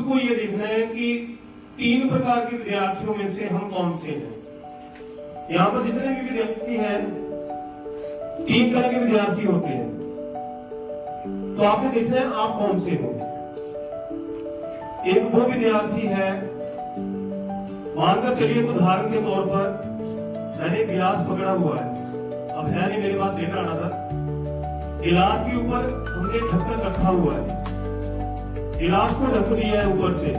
को ये देखना है कि 3 प्रकार के विद्यार्थियों में से हम कौन से हैं। यहाँ पर जितने भी विद्यार्थी हैं 3 तरह के विद्यार्थी होते हैं, तो आपने देखना है आप कौन से हो। एक वो विद्यार्थी है, मानकर चलिए उदाहरण के तौर पर मैंने गिलास पकड़ा हुआ है, अब है नहीं मेरे पास, लेकर आना था। गिलास के ऊपर हमने ढक्कन रखा हुआ है, गिलास को ढक दिया है ऊपर से,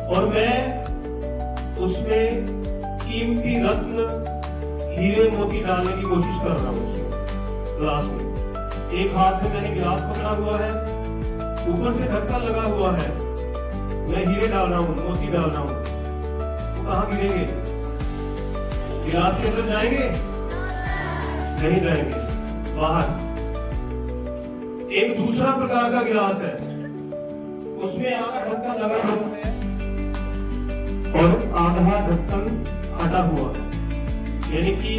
और मैं उसमें कीमती रत्न हीरे मोती डालने की कोशिश कर रहा हूं उसमें गिलास में। एक हाथ में मैंने गिलास पकड़ा हुआ है, ऊपर से ढक्कन लगा हुआ है, मैं हीरे डाल रहा हूं, मोती डाल रहा हूं, तो कहां गिरेंगे? गिलास के अंदर जाएंगे? नहीं जाएंगे, बाहर। एक दूसरा प्रकार का गिलास है, उसमें आधा ढक्कन लगा हुआ है और आधा ढक्कन हटा हुआ है, यानी कि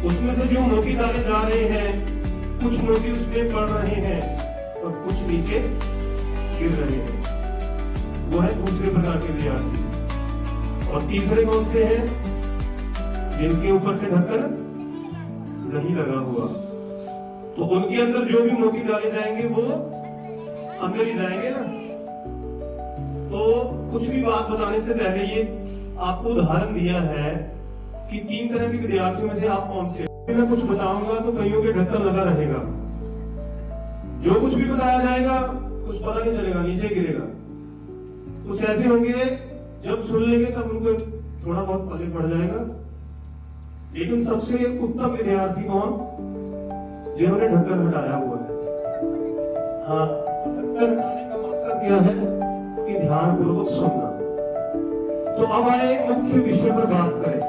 उसमें से जो मोती डाले जा रहे हैं, कुछ मोती उसमें पड़ रहे हैं और कुछ नीचे गिर रहे हैं। वो है दूसरे प्रकार के विद्यार्थी। और तीसरे कौन से हैं? जिनके ऊपर से ढक्कन नहीं लगा हुआ, तो उनके अंदर जो भी मोती डाले जाएंगे वो अंदर ही जाएंगे ना। तो कुछ भी बात बताने से पहले ये आपको उदाहरण दिया है कि 3 तरह के विद्यार्थियों में से आप कौन से। मैं कुछ बताऊंगा तो कईयों के ढक्कन लगा रहेगा, जो कुछ भी बताया जाएगा कुछ पता नहीं चलेगा, नीचे गिरेगा। कुछ ऐसे होंगे जब सुन लेंगे तब उनको थोड़ा बहुत पल्ले पड़ जाएगा। लेकिन सबसे उत्तम विद्यार्थी कौन? जिन्होंने ढक्कन हटाया हुआ है। हाँ, ढक्कन हटाने का मकसद क्या है कि ध्यानपूर्वक सुनना। तो अब आए मुख्य विषय पर बात करें।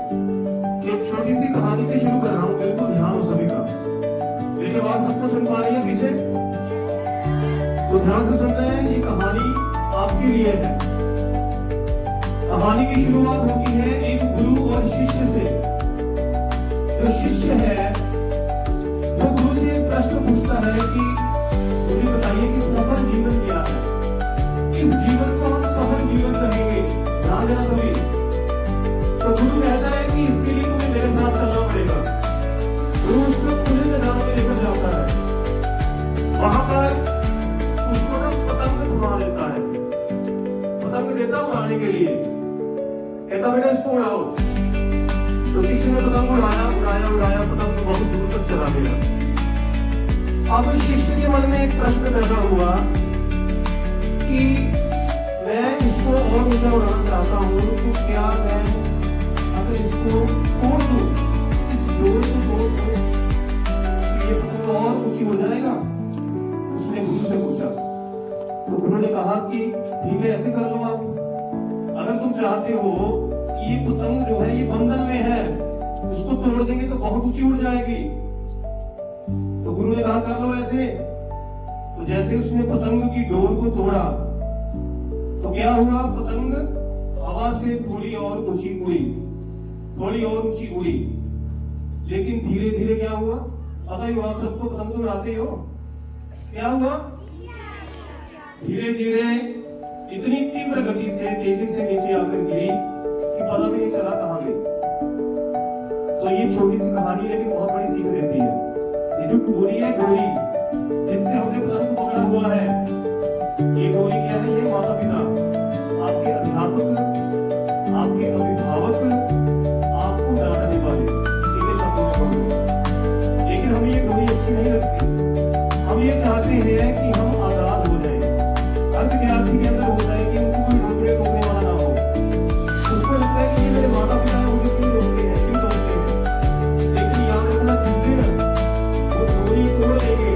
एक छोटी सी कहानी से शुरू कर रहा हूं, बिल्कुल ध्यान हो सभी का। मेरी आवाज सबको सुन पा रही है पीछे? तो ध्यान से सुनते हैं, ये कहानी आपके लिए है। कहानी की शुरुआत होती है एक गुरु और शिष्य से। जो शिष्य है वो गुरु से एक प्रश्न पूछता है कि मुझे बताइए कि सफल जीवन क्या है। इस जीवन को हम सफल जीवन कहेंगे, ध्यान देना सभी। तो गुरु कहता है कि इसके लिए तुम्हें मेरे साथ चलना पड़ेगा। गुरु उसको खुले मैदान में लेकर जाता है। वहां पर उसको ना पतंग थमा देता है, पतंग देता उड़ाने के लिए, कहता बेटा इसको उड़ाओ। तो शिष्य ने पतंग उड़ाया उड़ाया उड़ाया, पतंग को बहुत दूर तक चला गया। अब शिष्य के मन में एक प्रश्न पैदा हुआ कि मैं इसको और ऊंचा उड़ाना चाहता हूँ, तो क्या मैं अगर इसको तोड़ दूं, इस डोर को तोड़ दूं, ये पतंग और ऊंची हो जाएगा? उसने गुरु से पूछा। तो गुरु ने कहा कि ठीक है, ऐसे कर लो आप। अगर तुम चाहते हो कि ये पतंग जो है ये बंधन में है, उसको तोड़ देंगे तो बहुत ऊंची उड़ जाएगी, तो गुरु ने कहा कर लो ऐसे। तो जैसे उसने पतंग की डोर को तोड़ा तो क्या हुआ? पतंग हवा से थोड़ी और ऊंची उड़ी, थोड़ी और ऊंची उड़ी। लेकिन धीरे धीरे क्या हुआ? पता ही हो आप सबको, पतंग तो उड़ाते हो। क्या हुआ? धीरे धीरे इतनी तीव्र गति से तेजी से नीचे आकर गिरी कि पता भी नहीं चला कहां गई। तो ये छोटी सी कहानी लेकिन बहुत बड़ी सीख देती है। ये जो डोरी है, डोरी जिससे हमने पतंग को पकड़ा हुआ है, ये डोरी क्या है? ये माता पिता, आपके अध्यापक, आपके अभिभावक, आपको डांटने वाले, सीधे शब्दों में। लेकिन हमें ये डोरी अच्छी नहीं लगती। हम ये चाहते हैं कि हम आजाद हो जाए। हर विद्यार्थी के अंदर होता है कि उनको कोई रोकने वाला ना हो। उसको लगता है कि ये मेरे माता पिता है, मुझे क्यों रोकते हैं, क्यों रोकते हैं। लेकिन याद रखना, झूठे ना वो डोरी तोड़ देंगे,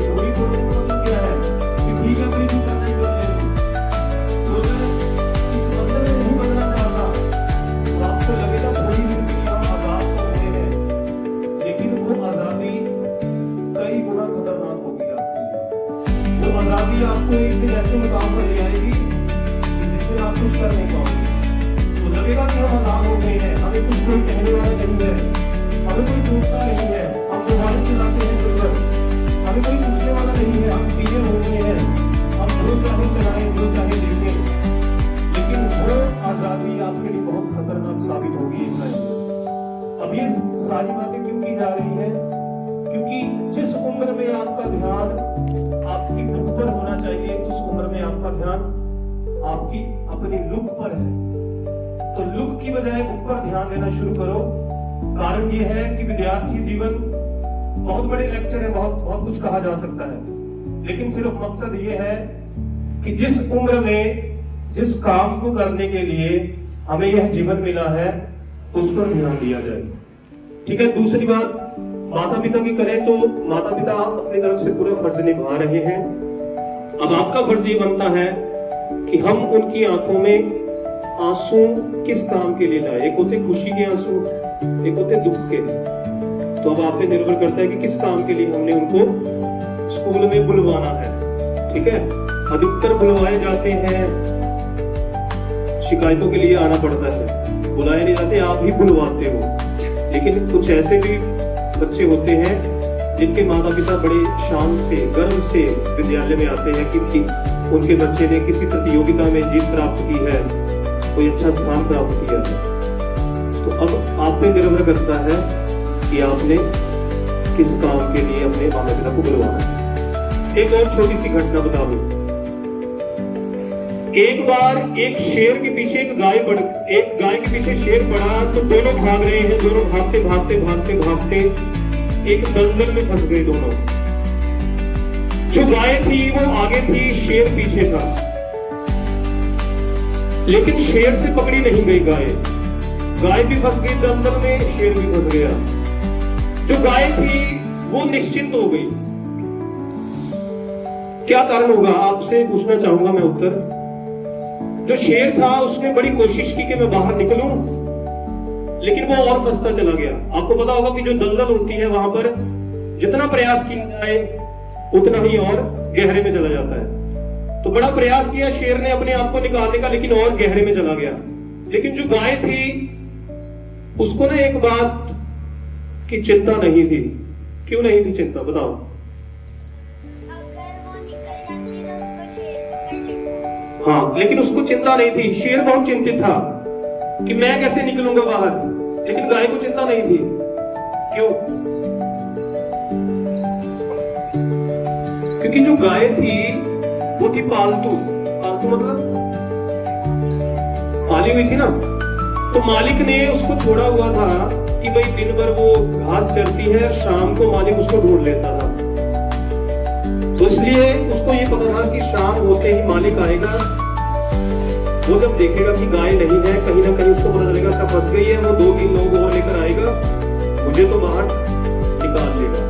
आपकी अपनी लुक पर है, तो लुक की बजाय बुक पर ध्यान देना शुरू करो। कारण यह है कि विद्यार्थी जीवन बहुत बड़े लेक्चर है, बहुत कुछ कहा जा सकता है, लेकिन सिर्फ मकसद यह है कि जिस उम्र में जिस काम को करने के लिए हमें यह जीवन मिला है उस पर ध्यान दिया जाए। ठीक है। दूसरी बात माता पिता की करें तो माता पिता अपनी तरफ से पूरा फर्ज निभा रहे हैं। अब आपका फर्ज ये बनता है कि हम उनकी आंखों में आंसू किस काम के लिए लाए। एक होते खुशी के आंसू, एक होते दुख के। तो अब आप पे निर्भर करता है कि किस काम के लिए हमने उनको स्कूल में बुलवाना है। ठीक है। अधिकतर बुलवाए जाते हैं शिकायतों के लिए आना पड़ता है, बुलाए नहीं जाते, आप ही बुलवाते हो। लेकिन कुछ ऐसे भी बच्चे होते हैं जिनके माता पिता बड़े शान से गर्व से विद्यालय में आते हैं कि उनके बच्चे ने किसी प्रतियोगिता में जीत प्राप्त की है, कोई अच्छा स्थान प्राप्त किया है। तो अब आप पे निर्भर करता है कि आपने किस काम के लिए अपने माता पिता को बुलवाना। एक और छोटी सी घटना बता दूं। एक बार एक शेर के पीछे एक गाय के पीछे शेर पड़ा, तो दोनों भाग रहे हैं। दोनों भागते भागते भागते भागते एक दलदल में फंस गए दोनों। जो गाय थी वो आगे थी, शेर पीछे था। लेकिन शेर से पकड़ी नहीं गई गाय। गाय भी फंस गई दलदल में, शेर भी फंस गया। जो गाय थी वो निश्चिंत हो गई। क्या कारण होगा आपसे पूछना चाहूंगा मैं उत्तर। जो शेर था उसने बड़ी कोशिश की कि मैं बाहर निकलूं, लेकिन वो और फंसता चला गया। आपको पता होगा कि जो दलदल होती है वहां पर जितना प्रयास किया जाए उतना ही और गहरे में चला जाता है। तो बड़ा प्रयास किया शेर ने अपने आप को निकालने का, लेकिन और गहरे में चला गया। लेकिन जो गाय थी उसको ना एक बात की चिंता नहीं थी। क्यों नहीं थी चिंता, बताओ। हाँ, लेकिन उसको चिंता नहीं थी। शेर बहुत चिंतित था कि मैं कैसे निकलूंगा बाहर, लेकिन गाय को चिंता नहीं थी। क्यों? क्योंकि जो गाय थी वो थी पालतू। पालतू मतलब पाली हुई थी ना। तो मालिक ने उसको छोड़ा हुआ था कि भाई दिन भर वो घास चरती है, शाम को मालिक उसको ढूंढ लेता था। तो इसलिए उसको ये पता था कि शाम होते ही मालिक आएगा। वो जब देखेगा कि गाय नहीं है, कहीं ना कहीं उसको पता चलेगा सब फंस गई है, वो 2-3 लोग और लेकर आएगा, मुझे तो बाहर निकाल लेगा।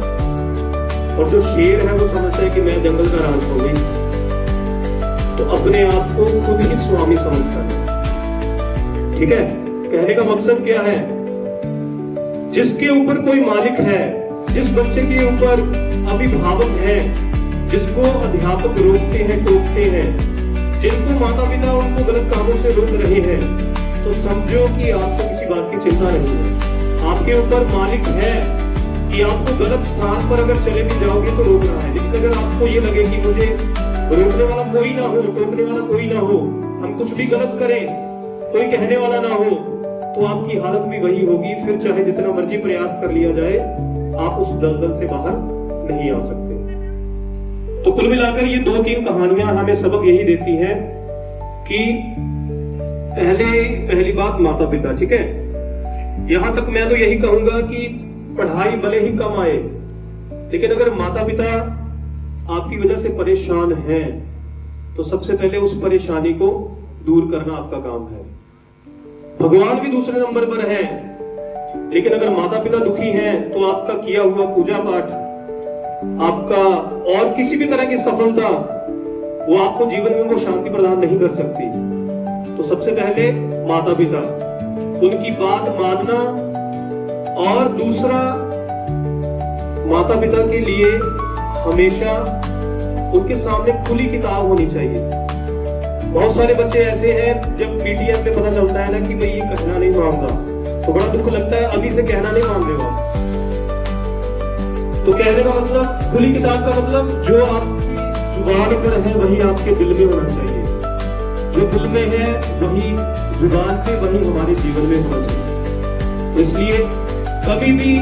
और जो शेर है वो समझता है कि मैं जंगल का राज हो गई, तो अपने आप को खुद ही स्वामी समझता है। ठीक है। कहने का मकसद क्या है? जिसके ऊपर कोई मालिक है, जिस बच्चे के ऊपर अभिभावक है, जिसको अध्यापक रोकते हैं, टोकते हैं, जिनको माता पिता उनको गलत कामों से रोक रहे हैं, तो समझो कि आपको किसी बात की चिंता नहीं है। आपके ऊपर मालिक है कि आपको गलत स्थान पर अगर चले भी जाओगे तो रोक रहा है। लेकिन अगर आपको ये लगे कि मुझे रोकने वाला कोई ना हो, टोकने वाला कोई ना हो, हम कुछ भी गलत करें, कोई कहने वाला ना हो, तो आपकी हालत भी वही होगी। फिर चाहे जितना मर्जी प्रयास कर लिया जाए, आप उस दलदल से बाहर नहीं आ सकते। तो कुल मिलाकर ये 2-3 कहानियां हमें सबक यही देती हैं कि पहली बात माता पिता। ठीक है। यहां तक मैं तो यही कहूंगा कि पढ़ाई भले ही कम आए, लेकिन अगर माता पिता आपकी वजह से परेशान हैं, तो सबसे पहले उस परेशानी को दूर करना आपका काम है। भगवान भी दूसरे नंबर पर है, लेकिन अगर माता पिता दुखी हैं तो आपका किया हुआ पूजा पाठ, आपका और किसी भी तरह की सफलता, वो आपको जीवन में वो शांति प्रदान नहीं कर सकती। तो सबसे पहले माता पिता, उनकी बात मानना। और दूसरा, माता पिता के लिए हमेशा उनके सामने खुली किताब होनी चाहिए। बहुत सारे बच्चे ऐसे हैं, जब पीटीएम पे पता चलता है ना कि भाई ये कहना नहीं मानता, तो बड़ा दुख लगता है, अभी से कहना नहीं मान रहे हो। तो कहने का मतलब, खुली किताब का मतलब, जो आपकी जुबान पर है वही आपके दिल में होना चाहिए। जो दिल में है वही जुबान पे, वही हमारे जीवन में होना चाहिए। तो इसलिए कभी भी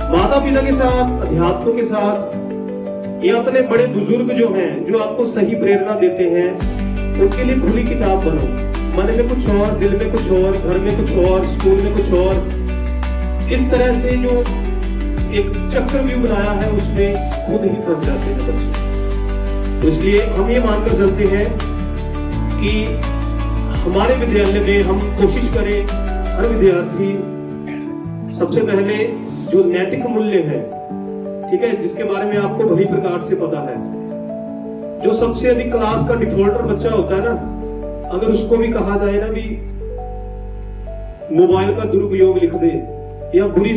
माता पिता के साथ, अध्यापकों के साथ, या अपने बड़े बुजुर्ग जो हैं, जो आपको सही प्रेरणा देते हैं, उनके लिए खुली किताब बनो। मन में कुछ और, दिल में कुछ और, घर में कुछ और, स्कूल में कुछ और, इस तरह से जो एक चक्रव्यूह बनाया है उसमें खुद ही फंस जाते हैं बच्चे। तो इसलिए हम ये मानकर चलते हैं कि हमारे विद्यालय में हम कोशिश करें हर विद्यार्थी सबसे पहले जो नैतिक मूल्य है, ठीक है, जिसके बारे में आपको भली प्रकार से पता है, जो सबसे अधिक क्लास का डिफॉल्टर बच्चा होता है ना, अगर उसको भी कहा जाए ना भी मोबाइल का दुरुपयोग लिख दे या बुरी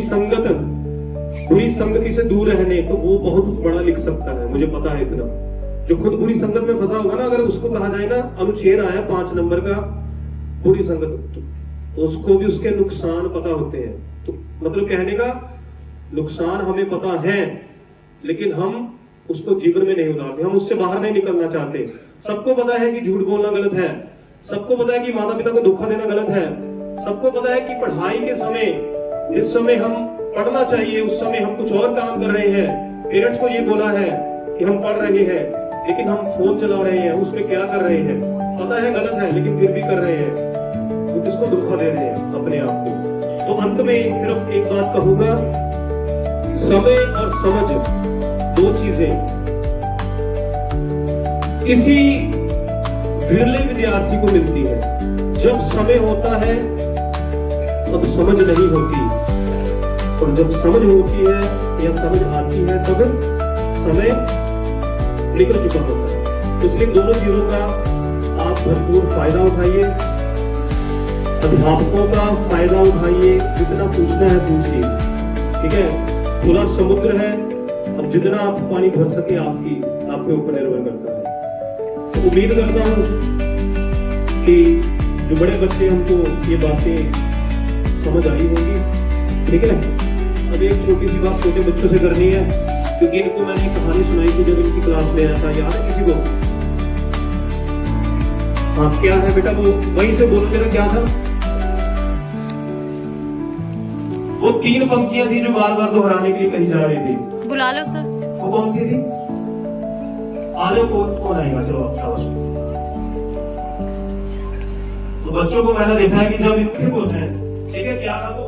संगति से दूर रहने, तो वो बहुत बड़ा लिख सकता है, मुझे पता है इतना। जो खुद बुरी संगत में फंसा होगा ना, अगर उसको कहा जाए ना अनुच्छेद आया 5 नंबर का बुरी संगत, तो उसको भी उसके नुकसान पता होते हैं। तो मतलब कहने का नुकसान हमें पता है, लेकिन हम उसको जीवन में नहीं उतारते, हम उससे बाहर नहीं निकलना चाहते। सबको पता है कि झूठ बोलना गलत है, सबको पता है कि माता पिता को धोखा देना गलत है, सबको पता है कि पढ़ाई के समय, जिस समय हम पढ़ना चाहिए उस समय हम कुछ और काम कर रहे हैं। पेरेंट्स को ये बोला है कि हम पढ़ रहे हैं, लेकिन हम फोन चला रहे हैं, उसमें क्या कर रहे हैं पता है गलत है, लेकिन फिर भी कर रहे हैं, तो किसको धोखा दे रहे हैं? अपने आप को। तो अंत में सिर्फ एक बात कहूंगा, समय और समझ दो चीजें किसी विरले विद्यार्थी को मिलती है। जब समय होता है तब समझ नहीं होती, और जब समझ होती है या समझ आती है तब समय निकल चुका होता है। तो इसलिए दोनों चीजों का आप भरपूर फायदा उठाइए, अध्यापकों का फायदा उठाइए, जितना पूछना है पूछिए, ठीक है। खुला समुद्र है, अब जितना आप पानी भर सके आपके ऊपर निर्भर करता है। तो उम्मीद करता हूं कि जो बड़े बच्चे हमको ये बातें समझ आई होगी, ठीक है। अब एक छोटी सी बात छोटे बच्चों से करनी है, क्योंकि इनको मैंने एक कहानी सुनाई थी जब इनकी क्लास में आया था, याद है किसी को? हाँ, क्या है बेटा वो वहीं से बोलो जरा, क्या था वो? 3 पंक्तियां थी जो बार बार दोहराने के लिए कही जा रही थी। बुला लो सर। वो कौन सी थी? आगे कौन आएगा? चलो शाबाश। तो बच्चों को मैंने देखा है कि जब इनके बोलते हैं, ठीक है, क्या था वो?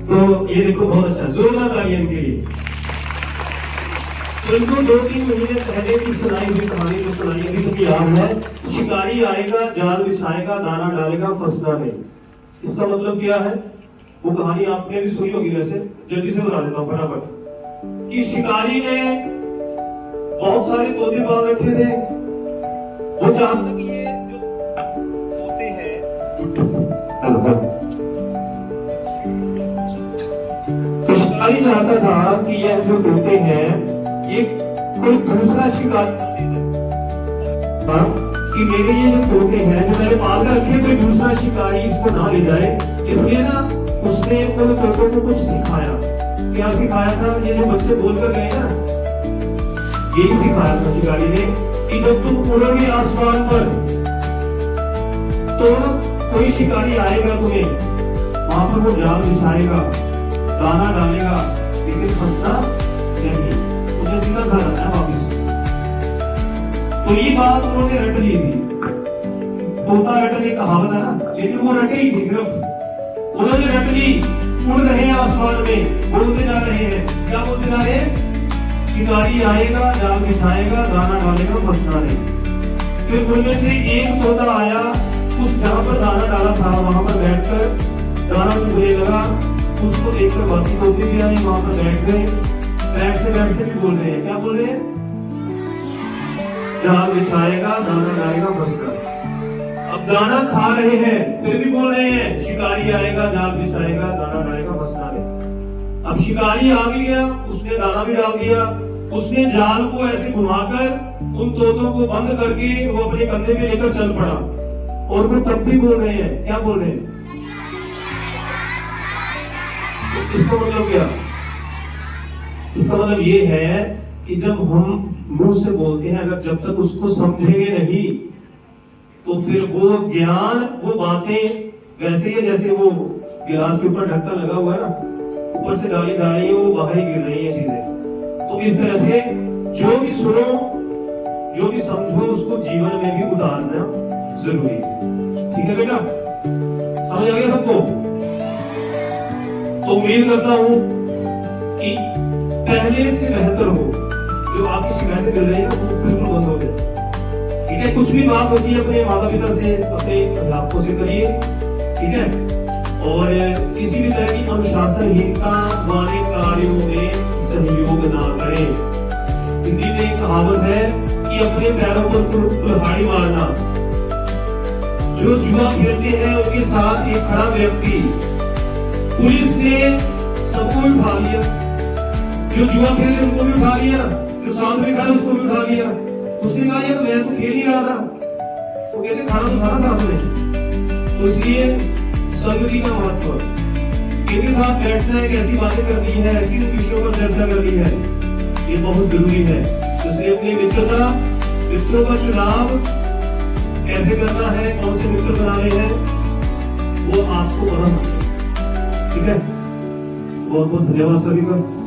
तो ये देखो बहुत अच्छा, जोरदार तालियां इनके लिए। तो इनको 2-3 महीने पहले की सुनाई हुई कहानी जो सुनाई अभी तक याद है, शिकारी आएगा, जाल बिछाएगा, दाना डालेगा, फंसना नहीं। इसका मतलब क्या है? वो कहानी आपने भी सुनी होगी, वैसे जल्दी से बता देता हूँ फटाफट। कि शिकारी ने बहुत सारे तोते पाल रखे थे, वो चाहता कि ये जो तोते हैं, तो शिकारी चाहता था कि यह जो तोते हैं ये कोई दूसरा शिकार कि मेरे ये जो तोते हैं जो मैंने पाल कर रखे, कोई दूसरा शिकारी इसको ना ले जाए। इसलिए ना उसने उन तोतों को कुछ सिखाया। क्या सिखाया था? ये जो बच्चे बोलकर गए ना, यही सिखाया था शिकारी ने कि जब तुम उड़ोगे आसमान पर तो कोई शिकारी आएगा तुम्हें, वहां पर वो जाल बिछाएगा, दाना डालेगा, लेकिन फंसना नहीं, मुझे सीधा घर आना है वापिस। तो ये बात उन्होंने रट ली थी। तोता रटन एक कहावत है ना, लेकिन वो रटे ही थी, सिर्फ उन्होंने रट ली। उड़ रहे हैं आसमान में, बोलते जा रहे हैं, क्या बोलते जा रहे हैं? शिकारी आएगा, जाल बिछाएगा, दाना डालेगा, फंसना नहीं। फिर उनमें से एक तोता आया, उस जहां पर दाना डाला था वहां पर बैठकर दाना चुगने लगा। उसको देखकर बाकी तोते भी आए, वहां पर बैठ गए। बैठते भी बोल रहे हैं, क्या बोल रहे हैं? जाल बिछाएगा, दाना डालेगा, फंसना। अब दाना खा रहे हैं, फिर भी बोल रहे हैं शिकारी आएगा, जाल बिछाएगा, दाना डालेगा, फंसना नहीं। अब शिकारी आ भी गया, उसने दाना भी डाल दिया, उसने जाल को ऐसे घुमाकर उन तोतों को बंद करके वो अपने कंधे पे लेकर चल पड़ा, और वो तब भी बोल रहे हैं, क्या बोल रहे हैं? इसका मतलब क्या? इसका मतलब ये है कि जब हम मुंह से बोलते हैं, अगर जब तक उसको समझेंगे नहीं तो फिर वो ज्ञान, वो बातें वैसे ही जैसे वो गिलास के ऊपर ढक्कन लगा हुआ है ना, ऊपर से डाली जा रही है वो बाहर ही गिर रही है चीजें। तो इस तरह से जो भी सुनो, जो भी समझो, उसको जीवन में भी उतारना जरूरी है। ठीक है बेटा, समझ आ गया सबको? तो उम्मीद करता हूं कि पहले से बेहतर हो। जो आपकी शिकायतें कर रही है ना वो बिल्कुल बंद हो जाए। ठीक है, कुछ भी बात होती है अपने माता पिता से, अपने अध्यापकों से करिए। ठीक है, और किसी भी तरह की अनुशासनहीनता वाले कार्यों में सहयोग ना करें। हिंदी में एक कहावत है कि अपने पैरों पर कुल्हाड़ी मारना। जो जुआ खेलते हैं उनके साथ एक खड़ा व्यक्ति, पुलिस ने सबको उठा लिया। जो जुआ खेल रहे उनको भी उठा लिया, जो साथ में खड़ा उसको भी उठा लिया। उसने कहा यार मैं तो खेल ही रहा था। वो कहते खाना तो खाना साथ में। तो इसलिए संगति का महत्व, किनके साथ बैठना है, कैसी बातें करनी है, किन विषयों पर चर्चा करनी है, ये बहुत जरूरी है। इसलिए अपनी मित्रों का चुनाव कैसे करना है, कौन से मित्र बनाने हैं, वो आपको पता होना चाहिए। ठीक है, बहुत बहुत धन्यवाद सभी का।